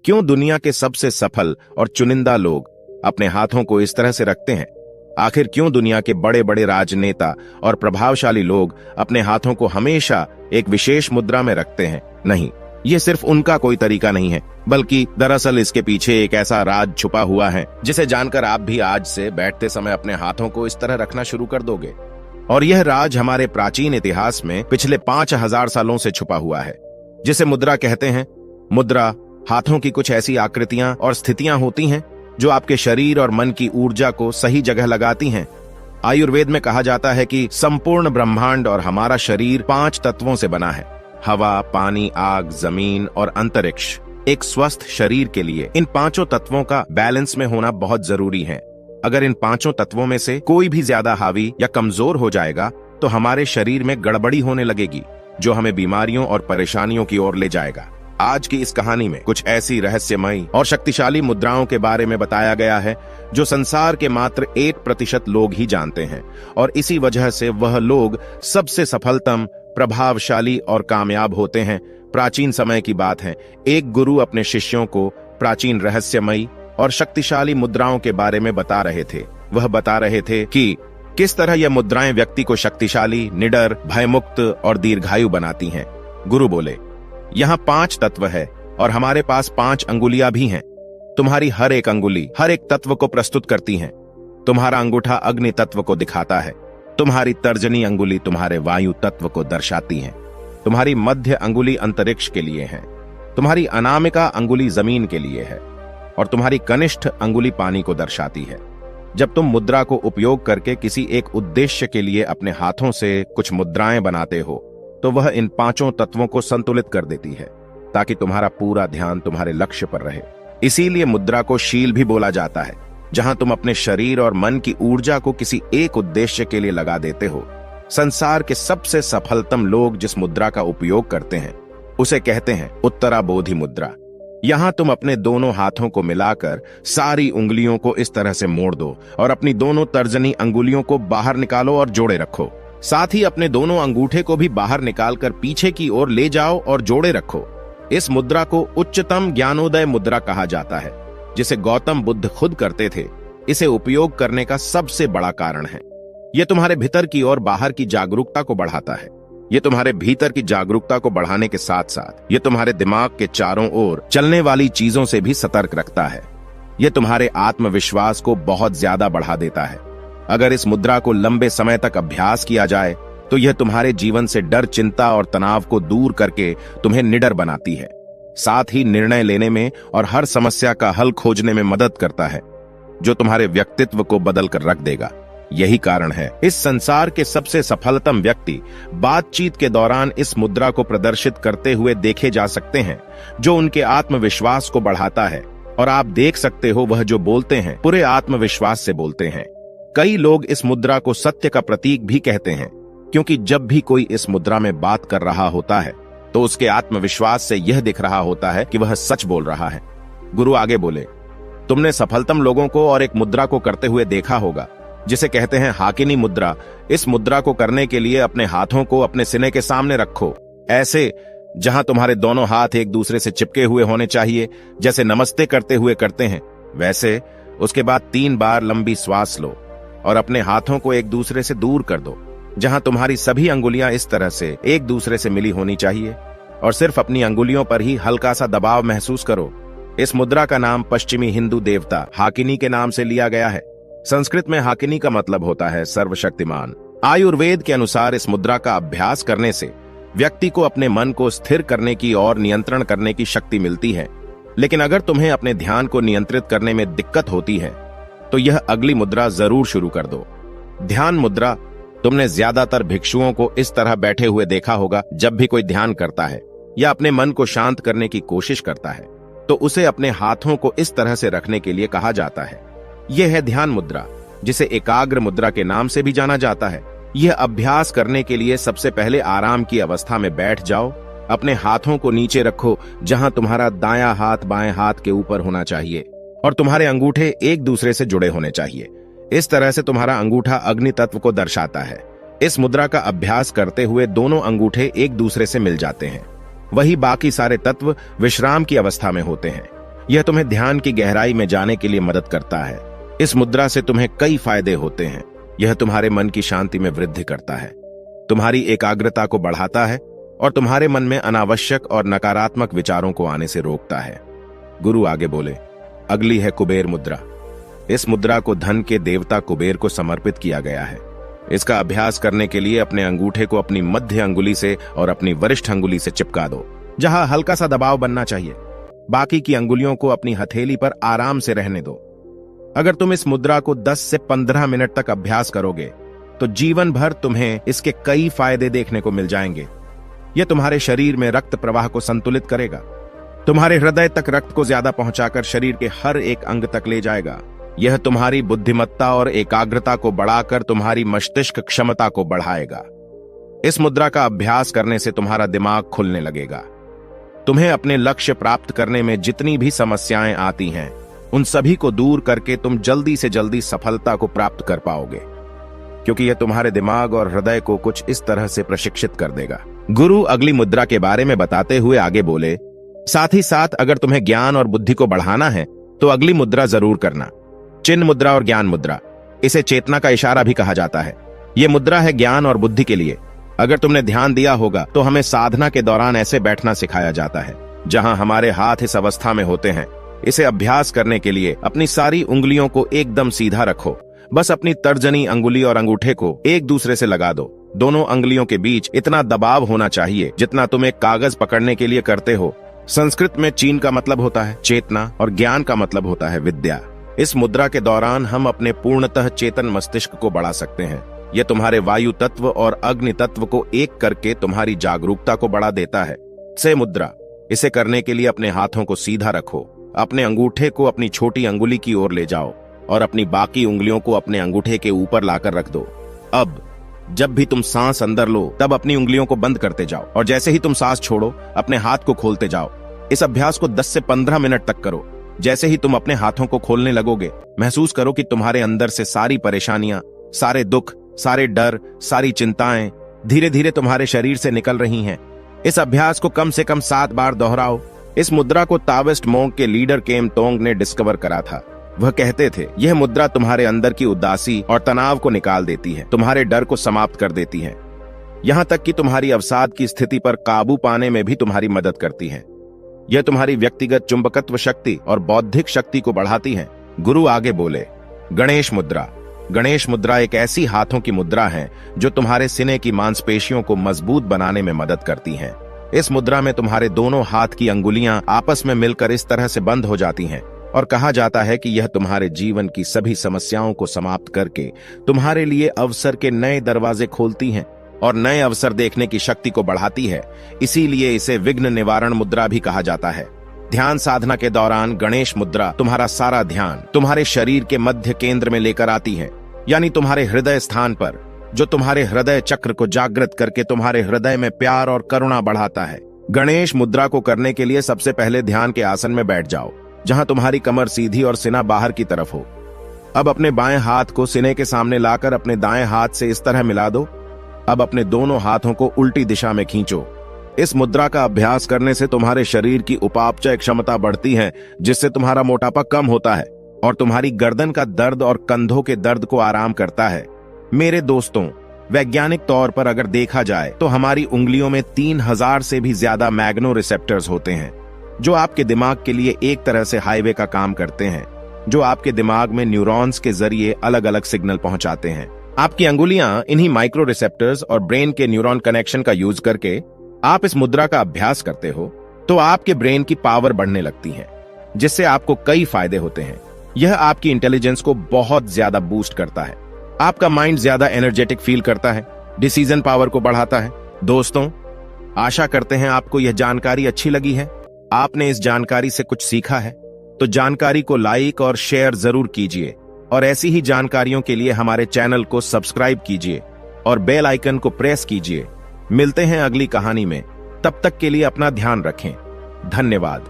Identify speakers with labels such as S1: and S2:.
S1: क्यों दुनिया के सबसे सफल और चुनिंदा लोग अपने हाथों को इस तरह से रखते हैं? आखिर क्यों दुनिया के बड़े बड़े राजनेता और प्रभावशाली लोग अपने हाथों को हमेशा एक विशेष मुद्रा में रखते हैं? नहीं, ये सिर्फ उनका कोई तरीका नहीं है, बल्कि दरअसल इसके पीछे एक ऐसा राज छुपा हुआ है जिसे जानकर आप भी आज से बैठते समय अपने हाथों को इस तरह रखना शुरू कर दोगे। और यह राज हमारे प्राचीन इतिहास में पिछले 5000 सालों से छुपा हुआ है, जिसे मुद्रा कहते हैं। मुद्रा हाथों की कुछ ऐसी आकृतियां और स्थितियां होती हैं जो आपके शरीर और मन की ऊर्जा को सही जगह लगाती हैं। आयुर्वेद में कहा जाता है कि संपूर्ण ब्रह्मांड और हमारा शरीर 5 तत्वों से बना है: हवा, पानी, आग, जमीन और अंतरिक्ष। एक स्वस्थ शरीर के लिए इन 5 तत्वों का बैलेंस में होना बहुत जरूरी है। अगर इन 5 तत्वों में से कोई भी ज्यादा हावी या कमजोर हो जाएगा तो हमारे शरीर में गड़बड़ी होने लगेगी, जो हमें बीमारियों और परेशानियों की ओर ले जाएगा। आज की इस कहानी में कुछ ऐसी रहस्यमयी और शक्तिशाली मुद्राओं के बारे में बताया गया है जो संसार के मात्र 1% लोग ही जानते हैं, और इसी वजह से वह लोग सबसे सफलतम, प्रभावशाली और कामयाब होते हैं। प्राचीन समय की बात है, एक गुरु अपने शिष्यों को प्राचीन रहस्यमयी और शक्तिशाली मुद्राओं के बारे में बता रहे थे। वह बता रहे थे कि किस तरह यह मुद्राएं व्यक्ति को शक्तिशाली, निडर, भयमुक्त और दीर्घायु बनाती हैं। गुरु बोले, यहाँ 5 तत्व है और हमारे पास 5 अंगुलियां भी हैं। तुम्हारी हर एक अंगुली हर एक तत्व को प्रस्तुत करती है। तुम्हारा अंगूठा अग्नि तत्व को दिखाता है, तुम्हारी तर्जनी अंगुली तुम्हारे वायु तत्व को दर्शाती है, तुम्हारी मध्य अंगुली अंतरिक्ष के लिए है, तुम्हारी अनामिका अंगुली जमीन के लिए है और तुम्हारी कनिष्ठ अंगुली पानी को दर्शाती है। जब तुम मुद्रा को उपयोग करके किसी एक उद्देश्य के लिए अपने हाथों से कुछ मुद्राएं बनाते हो तो वह इन 5 तत्वों को संतुलित कर देती है, ताकि तुम्हारा पूरा ध्यान तुम्हारे लक्ष्य पर रहे। इसीलिए मुद्रा को शील भी बोला जाता है, जहां तुम अपने शरीर और मन की ऊर्जा को किसी एक उद्देश्य के लिए लगा देते हो। संसार के सबसे सफलतम लोग जिस मुद्रा का उपयोग करते हैं उसे कहते हैं उत्तराबोधि मुद्रा। यहां तुम अपने दोनों हाथों को मिलाकर सारी उंगलियों को इस तरह से मोड़ दो और अपनी दोनों तर्जनी अंगुलियों को बाहर निकालो और जोड़े रखो। साथ ही अपने दोनों अंगूठे को भी बाहर निकालकर पीछे की ओर ले जाओ और जोड़े रखो। इस मुद्रा को उच्चतम ज्ञानोदय मुद्रा कहा जाता है, जिसे गौतम बुद्ध खुद करते थे। इसे उपयोग करने का सबसे बड़ा कारण है, यह तुम्हारे भीतर की और बाहर की जागरूकता को बढ़ाता है। ये तुम्हारे भीतर की जागरूकता को बढ़ाने के साथ साथ ये तुम्हारे दिमाग के चारों ओर चलने वाली चीजों से भी सतर्क रखता है। ये तुम्हारे आत्मविश्वास को बहुत ज्यादा बढ़ा देता है। अगर इस मुद्रा को लंबे समय तक अभ्यास किया जाए तो यह तुम्हारे जीवन से डर, चिंता और तनाव को दूर करके तुम्हें निडर बनाती है। साथ ही निर्णय लेने में और हर समस्या का हल खोजने में मदद करता है, जो तुम्हारे व्यक्तित्व को बदल कर रख देगा। यही कारण है इस संसार के सबसे सफलतम व्यक्ति बातचीत के दौरान इस मुद्रा को प्रदर्शित करते हुए देखे जा सकते हैं, जो उनके आत्मविश्वास को बढ़ाता है। और आप देख सकते हो वह जो बोलते हैं पूरे आत्मविश्वास से बोलते हैं। कई लोग इस मुद्रा को सत्य का प्रतीक भी कहते हैं, क्योंकि जब भी कोई इस मुद्रा में बात कर रहा होता है तो उसके आत्मविश्वास से यह दिख रहा होता है कि वह सच बोल रहा है। गुरु आगे बोले, तुमने सफलतम लोगों को और एक मुद्रा को करते हुए देखा होगा जिसे कहते हैं हाकिनी मुद्रा। इस मुद्रा को करने के लिए अपने हाथों को अपने सीने के सामने रखो, ऐसे जहां तुम्हारे दोनों हाथ एक दूसरे से चिपके हुए होने चाहिए, जैसे नमस्ते करते हुए करते हैं वैसे। उसके बाद 3 बार लंबी श्वास लो और अपने हाथों को एक दूसरे से दूर कर दो, जहां तुम्हारी सभी अंगुलियां इस तरह से एक दूसरे से मिली होनी चाहिए, और सिर्फ अपनी अंगुलियों पर ही हल्का सा दबाव महसूस करो। इस मुद्रा का नाम पश्चिमी हिंदू देवता हाकिनी के नाम से लिया गया है। संस्कृत में हाकिनी का मतलब होता है सर्वशक्तिमान। आयुर्वेद के अनुसार इस मुद्रा का अभ्यास करने से व्यक्ति को अपने मन को स्थिर करने की और नियंत्रण करने की शक्ति मिलती है। लेकिन अगर तुम्हें अपने ध्यान को नियंत्रित करने में दिक्कत होती है तो यह अगली मुद्रा जरूर शुरू कर दो, ध्यान मुद्रा। तुमने ज्यादातर भिक्षुओं को इस तरह बैठे हुए देखा होगा। जब भी कोई ध्यान करता है या अपने मन को शांत करने की कोशिश करता है तो उसे अपने हाथों को इस तरह से रखने के लिए कहा जाता है। यह है ध्यान मुद्रा, जिसे एकाग्र मुद्रा के नाम से भी जाना जाता है। यह अभ्यास करने के लिए सबसे पहले आराम की अवस्था में बैठ जाओ। अपने हाथों को नीचे रखो, जहां तुम्हारा दायां हाथ बाएं हाथ के ऊपर होना चाहिए और तुम्हारे अंगूठे एक दूसरे से जुड़े होने चाहिए। इस तरह से तुम्हारा अंगूठा अग्नि तत्व को दर्शाता है। इस मुद्रा का अभ्यास करते हुए दोनों अंगूठे एक दूसरे से मिल जाते हैं। वही बाकी सारे तत्व विश्राम की अवस्था में होते हैं। यह तुम्हें ध्यान की गहराई में जाने के लिए मदद करता है। इस मुद्रा से तुम्हें कई फायदे होते हैं। यह तुम्हारे मन की शांति में वृद्धि करता है, तुम्हारी एकाग्रता को बढ़ाता है और तुम्हारे मन में अनावश्यक और नकारात्मक विचारों को आने से रोकता है। गुरु आगे बोले, अगली है कुबेर मुद्रा। इस मुद्रा को धन के देवता कुबेर को समर्पित किया गया है। इसका अभ्यास करने के लिए अपने अंगूठे को अपनी मध्य अंगुली से और अपनी वरिष्ठ अंगुली से चिपका दो, जहां हल्का सा दबाव बनना चाहिए। बाकी की अंगुलियों को अपनी हथेली पर आराम से रहने दो। अगर तुम इस मुद्रा को 10 से 15 मिनट तक अभ्यास करोगे तो जीवन भर तुम्हें इसके कई फायदे देखने को मिल जाएंगे। यह तुम्हारे शरीर में रक्त प्रवाह को संतुलित करेगा, तुम्हारे हृदय तक रक्त को ज्यादा पहुंचाकर शरीर के हर एक अंग तक ले जाएगा। यह तुम्हारी बुद्धिमत्ता और एकाग्रता को बढ़ाकर तुम्हारी मस्तिष्क क्षमता को बढ़ाएगा। इस मुद्रा का अभ्यास करने से तुम्हारा दिमाग खुलने लगेगा। तुम्हें अपने लक्ष्य प्राप्त करने में जितनी भी समस्याएं आती हैं, उन सभी को दूर करके तुम जल्दी से जल्दी सफलता को प्राप्त कर पाओगे, क्योंकि यह तुम्हारे दिमाग और हृदय को कुछ इस तरह से प्रशिक्षित कर देगा। गुरु अगली मुद्रा के बारे में बताते हुए आगे बोले, साथ ही साथ अगर तुम्हें ज्ञान और बुद्धि को बढ़ाना है तो अगली मुद्रा जरूर करना, चिन्ह मुद्रा और ज्ञान मुद्रा। इसे चेतना का इशारा भी कहा जाता है। यह मुद्रा है ज्ञान और बुद्धि के लिए। अगर तुमने ध्यान दिया होगा तो हमें साधना के दौरान ऐसे बैठना सिखाया जाता है जहां हमारे हाथ इस अवस्था में होते हैं। इसे अभ्यास करने के लिए अपनी सारी उंगलियों को एकदम सीधा रखो। बस अपनी तर्जनी अंगुली और अंगूठे को एक दूसरे से लगा दो। दोनों अंगुलियों के बीच इतना दबाव होना चाहिए जितना तुम एक कागज पकड़ने के लिए करते हो। संस्कृत में चीन का मतलब होता है चेतना और ज्ञान का मतलब होता है विद्या। इस मुद्रा के दौरान हम अपने पूर्णतः चेतन मस्तिष्क को बढ़ा सकते हैं। यह तुम्हारे वायु तत्व और अग्नि तत्व को एक करके तुम्हारी जागरूकता को बढ़ा देता है। से मुद्रा, इसे करने के लिए अपने हाथों को सीधा रखो। अपने अंगूठे को अपनी छोटी अंगुली की ओर ले जाओ और अपनी बाकी उंगलियों को अपने अंगूठे के ऊपर लाकर रख दो। अब जब भी तुम सांस अंदर लो तब अपनी उंगलियों को बंद करते जाओ और जैसे ही तुम सांस छोड़ो अपने हाथ को खोलते जाओ। इस अभ्यास को 10 से 15 मिनट तक करो। जैसे ही तुम अपने हाथों को खोलने लगोगे, महसूस करो कि तुम्हारे अंदर से सारी परेशानियां, सारे दुख, सारे डर, सारी चिंताएं धीरे धीरे तुम्हारे शरीर से निकल रही हैं। इस अभ्यास को कम से कम 7 बार दोहराओ। इस मुद्रा को ताओइस्ट मोंक के लीडर केम तोंग ने डिस्कवर करा था। वह कहते थे, यह मुद्रा तुम्हारे अंदर की उदासी और तनाव को निकाल देती है, तुम्हारे डर को समाप्त कर देती है, यहां तक कि तुम्हारी अवसाद की स्थिति पर काबू पाने में भी तुम्हारी मदद करती है। यह तुम्हारी व्यक्तिगत चुंबकत्व शक्ति और बौद्धिक शक्ति को बढ़ाती है। गुरु आगे बोले, गणेश मुद्रा। गणेश मुद्रा एक ऐसी हाथों की मुद्रा है जो तुम्हारे सीने की मांसपेशियों को मजबूत बनाने में मदद करती है। इस मुद्रा में तुम्हारे दोनों हाथ की अंगुलियां आपस में मिलकर इस तरह से बंद हो जाती हैं और कहा जाता है कि यह तुम्हारे जीवन की सभी समस्याओं को समाप्त करके तुम्हारे लिए अवसर के नए दरवाजे खोलती हैं और नए अवसर देखने की शक्ति को बढ़ाती है। इसीलिए इसे विघ्न निवारण मुद्रा भी कहा जाता है। ध्यान साधना के दौरान गणेश मुद्रा तुम्हारा सारा ध्यान तुम्हारे शरीर के मध्य केंद्र में लेकर आती है, यानी तुम्हारे हृदय स्थान पर, जो तुम्हारे हृदय चक्र को जागृत करके तुम्हारे हृदय में प्यार और करुणा बढ़ाता है। गणेश मुद्रा को करने के लिए सबसे पहले ध्यान के आसन में बैठ जाओ, जहां तुम्हारी कमर सीधी और सीना बाहर की तरफ हो। अब अपने बाएं हाथ को सीने के सामने लाकर अपने दाएं हाथ से इस तरह मिला दो। अब अपने दोनों हाथों को उल्टी दिशा में खींचो। इस मुद्रा का अभ्यास करने से तुम्हारे शरीर की उपापचय क्षमता बढ़ती है, जिससे तुम्हारा मोटापा कम होता है और तुम्हारी गर्दन का दर्द और कंधों के दर्द को आराम करता है। मेरे दोस्तों, वैज्ञानिक तौर पर अगर देखा जाए तो हमारी उंगलियों में 3000 से भी ज्यादा मैग्नो रिसेप्टर्स होते हैं, जो आपके दिमाग के लिए एक तरह से हाईवे का काम करते हैं, जो आपके दिमाग में न्यूरॉन्स के जरिए अलग अलग सिग्नल पहुंचाते हैं। आपकी अंगुलियां इन्हीं माइक्रो रिसेप्टर्स और ब्रेन के न्यूरॉन कनेक्शन का यूज करके आप इस मुद्रा का अभ्यास करते हो तो आपके ब्रेन की पावर बढ़ने लगती है, जिससे आपको कई फायदे होते हैं। यह आपकी इंटेलिजेंस को बहुत ज्यादा बूस्ट करता है, आपका माइंड ज्यादा एनर्जेटिक फील करता है, डिसीजन पावर को बढ़ाता है। दोस्तों, आशा करते हैं आपको यह जानकारी अच्छी लगी है, आपने इस जानकारी से कुछ सीखा है। तो जानकारी को लाइक और शेयर जरूर कीजिए और ऐसी ही जानकारियों के लिए हमारे चैनल को सब्सक्राइब कीजिए और बेल आइकन को प्रेस कीजिए। मिलते हैं अगली कहानी में, तब तक के लिए अपना ध्यान रखें। धन्यवाद।